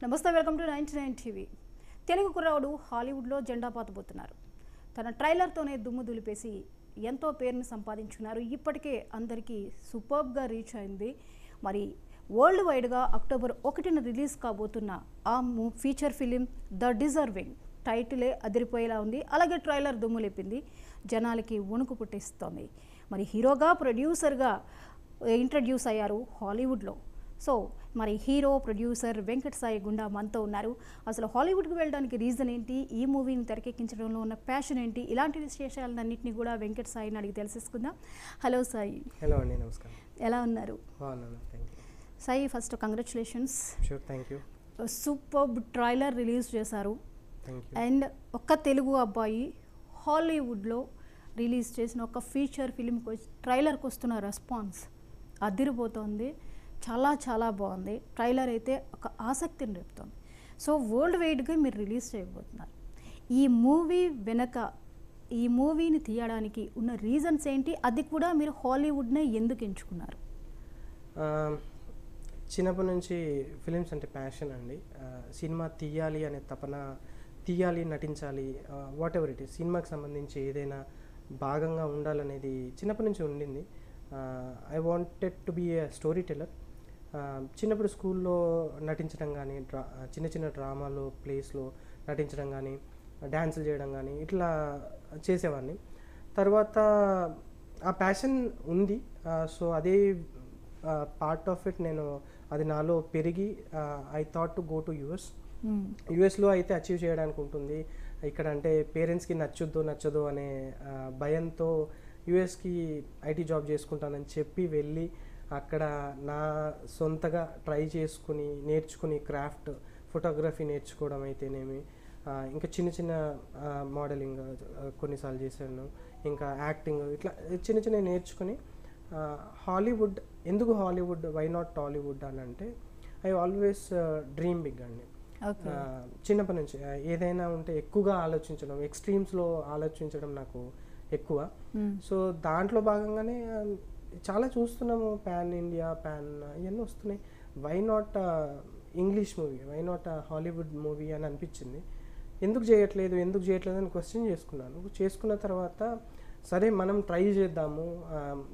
నమస్తే, welcome to 99 TV. Telugu కుర్రాడు హాలీవుడ్లో జెండా పాతబోతున్నారు. తన ట్రైలర్తోనే దుమ్ము దులిపేసి ఎంతో పేరుని సంపాదించుకున్నారు. ఇప్పటికే అందరికీ సూపర్బ్గా రీచ్ అయింది. మరి వరల్డ్ వైడ్గా అక్టోబర్ 1న రిలీజ్ కాబోతున్న ఆ ఫీచర్ ఫిలిం ద డిజర్వింగ్ టైటిలే అదిరిపోయేలా ఉంది. అలాగే ట్రైలర్ దుమ్ము లేపింది, జనాలకి వణుకు పుట్టిస్తోంది. మరి హీరోగా ప్రొడ్యూసర్గా ఇంట్రడ్యూస్ అయ్యారు హాలీవుడ్లో. సో మరి హీరో ప్రొడ్యూసర్ వెంకట్ సాయి గుండా మనతో ఉన్నారు. అసలు హాలీవుడ్కి వెళ్ళడానికి రీజన్ ఏంటి, ఈ మూవీని తెరకెక్కించడంలో ఉన్న ప్యాషన్ ఏంటి, ఇలాంటి విశేషాలన్నింటినీ కూడా వెంకట్ సాయిని అడిగి తెలుసుకుందాం. హలో సాయి. హలో అండి, నమస్కారం. ఎలా ఉన్నారు? బాగున్నాను, thank you. Sai, first congratulations. Sure, thank you. Superb trailer release చేశారు. Thank you. అండ్ ఒక్క తెలుగు అబ్బాయి హాలీవుడ్లో రిలీజ్ చేసిన ఒక ఫీచర్ ఫిలింకి ట్రైలర్కి వస్తున్న రెస్పాన్స్ అదిరిపోతుంది. చాలా చాలా బాగుంది. ట్రైలర్ అయితే ఒక ఆసక్తిని రేపుతోంది. సో వరల్డ్ వైడ్గా మీరు రిలీజ్ చేయబోతున్నారు. ఈ మూవీ వెనక, ఈ మూవీని తీయడానికి ఉన్న రీజన్స్ ఏంటి, అది కూడా మీరు హాలీవుడ్నే ఎందుకు ఎంచుకున్నారు? చిన్నప్పటి నుంచి ఫిలిమ్స్ అంటే ప్యాషన్ అండి. సినిమా తీయాలి అనే తపన, తీయాలి, నటించాలి, వాట్ ఎవర్ ఇట్ ఈస్, సినిమాకి సంబంధించి ఏదైనా భాగంగా ఉండాలనేది చిన్నప్పటి నుంచి ఉండింది. I wanted to be a storyteller. చిన్నప్పుడు స్కూల్లో నటించడం కానీ, చిన్న చిన్న డ్రామాలో, ప్లేస్లో నటించడం కానీ, డ్యాన్సులు చేయడం కానీ ఇట్లా చేసేవాడిని. తర్వాత ఆ ప్యాషన్ ఉంది. సో అదే పార్ట్ ఆఫ్ ఇట్, నేను అది నాలో పెరిగి I thought to go to యుఎస్లో అయితే అచీవ్ చేయడానికి ఉంటుంది. ఇక్కడ అంటే పేరెంట్స్కి నచ్చదో అనే భయంతో యుఎస్కి ఐటీ జాబ్ చేసుకుంటానని చెప్పి వెళ్ళి అక్కడ నా సొంతగా ట్రై చేసుకుని నేర్చుకుని క్రాఫ్ట్, ఫోటోగ్రఫీ నేర్చుకోవడం అయితేనేమి, ఇంకా చిన్న చిన్న మోడలింగ్ కొన్నిసార్లు చేశాను, ఇంకా యాక్టింగ్, ఇట్లా చిన్న చిన్న నేర్చుకుని హాలీవుడ్, ఎందుకు హాలీవుడ్, వై నాట్ టాలీవుడ్ అని అంటే ఐ ఆల్వేస్ డ్రీమ్ బిగ్ అండి. చిన్నప్పటి నుంచి ఏదైనా ఉంటే ఎక్కువగా ఆలోచించడం, ఎక్స్ట్రీమ్స్లో ఆలోచించడం నాకు ఎక్కువ. సో దాంట్లో భాగంగానే చాలా చూస్తున్నాము, పాన్ ఇండియా, పాన్ ఇవన్నీ వస్తున్నాయి. Why not English movie, why not Hollywood movie అని అనిపించింది. ఎందుకు చేయట్లేదు అని క్వశ్చన్ చేసుకున్న తర్వాత సరే మనం ట్రై చేద్దాము,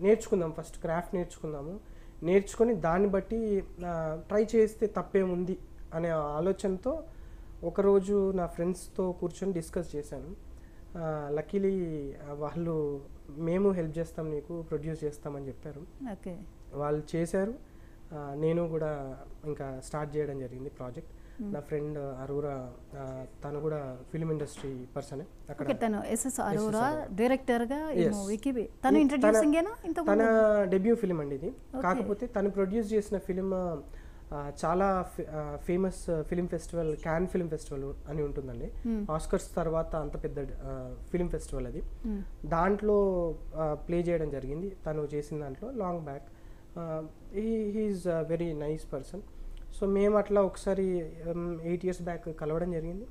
నేర్చుకుందాం, ఫస్ట్ క్రాఫ్ట్ నేర్చుకొని దాన్ని బట్టి ట్రై చేస్తే తప్పేముంది అనే ఆలోచనతో ఒకరోజు నా ఫ్రెండ్స్తో కూర్చొని డిస్కస్ చేశాను. లక్కీలీ వాళ్ళు మేము హెల్ప్ చేస్తాం, నీకు ప్రొడ్యూస్ చేస్తామని చెప్పారు. వాళ్ళు చేశారు. నేను కూడా ఇంకా స్టార్ట్ చేయడం జరిగింది ప్రాజెక్ట్. నా ఫ్రెండ్ అరోరా, తను కూడా ఫిలిం ఇండస్ట్రీ పర్సనే. అక్కడ తన డెబ్యూ ఫిలిం అండి ఇది. కాకపోతే తను ప్రొడ్యూస్ చేసిన ఫిలిం చాలా famous film festival, can film festival అని ఉంటుందండి. ఆస్కర్స్ తర్వాత అంత పెద్ద ఫిలిం ఫెస్టివల్ అది. దాంట్లో ప్లే చేయడం జరిగింది తను చేసిన దాంట్లో, long back. He's very nice person. So మేము అట్లా ఒకసారి 8 years బ్యాక్ కలవడం జరిగింది.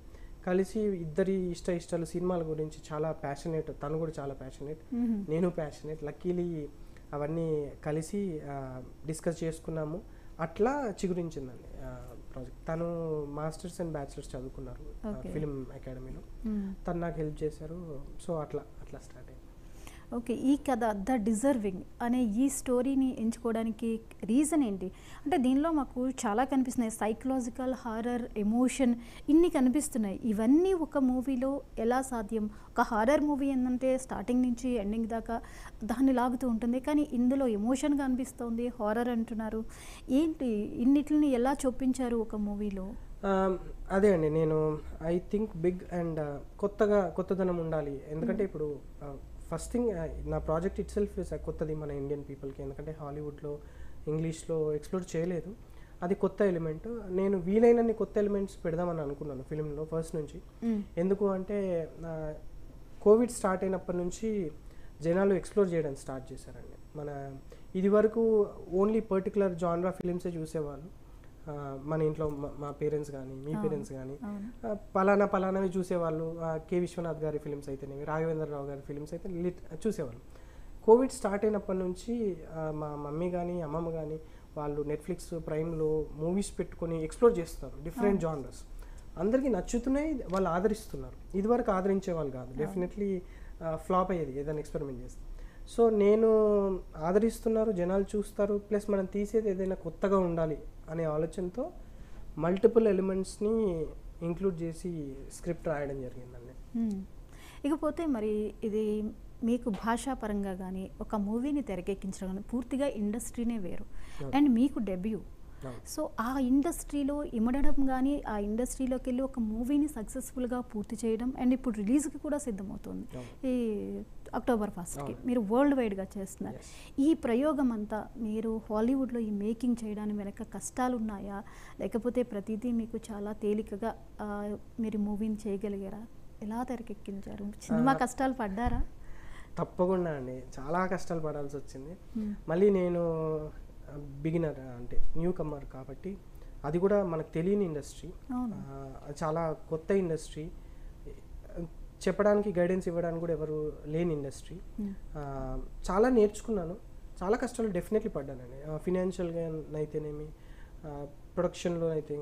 కలిసి ఇద్దరి ఇష్టాలు, సినిమాల గురించి చాలా ప్యాషనేట్. తను కూడా చాలా ప్యాషనేట్, నేను ప్యాషనేట్. లక్కీలీ అవన్నీ కలిసి డిస్కస్ చేసుకున్నాము. అట్లా చిగురించిందండి ప్రాజెక్ట్. తను మాస్టర్స్ అండ్ బ్యాచిలర్స్ చదువుకున్నారు ఫిలిం అకాడమీలో. తను నాకు హెల్ప్ చేశారు. సో అట్లా స్టార్ట్ అయింది. ఓకే, ఈ కథ ద డిజర్వింగ్ అనే ఈ స్టోరీని ఎంచుకోవడానికి రీజన్ ఏంటి? అంటే దీనిలో మాకు చాలా కనిపిస్తున్నాయి, సైకలాజికల్, హారర్, ఎమోషన్, ఇన్ని కనిపిస్తున్నాయి. ఇవన్నీ ఒక మూవీలో ఎలా సాధ్యం? ఒక హారర్ మూవీ ఏంటంటే స్టార్టింగ్ నుంచి ఎండింగ్ దాకా దాన్ని లాగుతూ ఉంటుంది, కానీ ఇందులో ఎమోషన్గా అనిపిస్తుంది, హారర్ అంటున్నారు. ఏంటి ఇన్నిటిని ఎలా చొప్పించారు ఒక మూవీలో? అదే అండి, నేను ఐ థింక్ బిగ్ అండ్ కొత్తదనం ఉండాలి. ఎందుకంటే ఇప్పుడు ఫస్ట్ థింగ్, నా ప్రాజెక్ట్ ఇట్ సెల్ఫ్ కొత్తది మన ఇండియన్ పీపుల్కి. ఎందుకంటే హాలీవుడ్లో, ఇంగ్లీష్లో ఎక్స్ప్లోర్ చేయలేదు. అది కొత్త ఎలిమెంట్. నేను వీలైనన్ని కొత్త ఎలిమెంట్స్ పెడదామని అనుకున్నాను ఫిలింలో ఫస్ట్ నుంచి. ఎందుకు అంటే కోవిడ్ స్టార్ట్ అయినప్పటి నుంచి జనాలు ఎక్స్ప్లోర్ చేయడం స్టార్ట్ చేశారండి. ఇది వరకు ఓన్లీ పర్టికులర్ జాన్రా ఫిలిమ్సే చూసేవాళ్ళు. మన ఇంట్లో మా పేరెంట్స్ కానీ, మీ పేరెంట్స్ కానీ పలానావి చూసేవాళ్ళు. కె విశ్వనాథ్ గారి ఫిలిమ్స్ అయితేనేవి, రాఘవేంద్రరావు గారి ఫిలిమ్స్ అయితే చూసేవాళ్ళు. కోవిడ్ స్టార్ట్ అయినప్పటి నుంచి మా మమ్మీ కానీ, అమ్మమ్మ కానీ వాళ్ళు నెట్ఫ్లిక్స్ ప్రైమ్లో మూవీస్ పెట్టుకొని ఎక్స్ప్లోర్ చేస్తున్నారు డిఫరెంట్ జానర్స్. అందరికీ నచ్చుతున్నాయి, వాళ్ళు ఆదరిస్తున్నారు. ఇదివరకు ఆదరించే వాళ్ళు కాదు, డెఫినెట్లీ ఫ్లాప్ అయ్యేది ఏదైనా ఎక్స్పెరిమెంట్ చేస్తే. సో నేను ఆదరిస్తున్నారు, జనాలు చూస్తారు, ప్లస్ మనం తీసేది ఏదైనా కొత్తగా ఉండాలి అనే ఆలోచనతో మల్టిపుల్ ఎలిమెంట్స్ని ఇంక్లూడ్ చేసి స్క్రిప్ట్ రాయడం జరిగిందండి. ఇకపోతే మరి ఇది మీకు భాషాపరంగా కానీ ఒక మూవీని తెరకెక్కించడం కానీ పూర్తిగా ఇండస్ట్రీనే వేరు, అండ్ మీకు డెబ్యూ. సో ఆ ఇండస్ట్రీలో ఇమడడం కానీ ఆ ఇండస్ట్రీలోకి వెళ్ళి ఒక మూవీని సక్సెస్ఫుల్గా పూర్తి చేయడం, అండ్ ఇప్పుడు రిలీజ్కి కూడా సిద్ధమవుతుంది ఈ అక్టోబర్ 1st మీరు వరల్డ్ వైడ్గా చేస్తున్నారు. ఈ ప్రయోగం అంతా మీరు హాలీవుడ్లో ఈ మేకింగ్ చేయడానికి వెనక కష్టాలు ఉన్నాయా, లేకపోతే ప్రతిదీ మీకు చాలా తేలికగా మీరు మూవీని చేయగలిగారా? ఎలా తెరకెక్కించారు? సినిమా కష్టాలు పడ్డారా? తప్పకుండా అండి, చాలా కష్టాలు పడాల్సి వచ్చింది. మళ్ళీ నేను బిగినర్ అంటే న్యూ కమ్మర్ కాబట్టి అది కూడా మనకు తెలియని ఇండస్ట్రీ, చాలా కొత్త ఇండస్ట్రీ, చెప్పడానికి గైడెన్స్ ఇవ్వడానికి కూడా ఎవరు లేని ఇండస్ట్రీ. చాలా నేర్చుకున్నాను, చాలా కష్టాలు డెఫినెట్లీ పడ్డానండి. ఫినాన్షియల్గా అయితేనేమి, ప్రొడక్షన్లో అయితే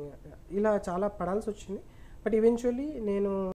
ఇలా చాలా పడాల్సి వచ్చింది. బట్ ఈవెన్చువల్లీ నేను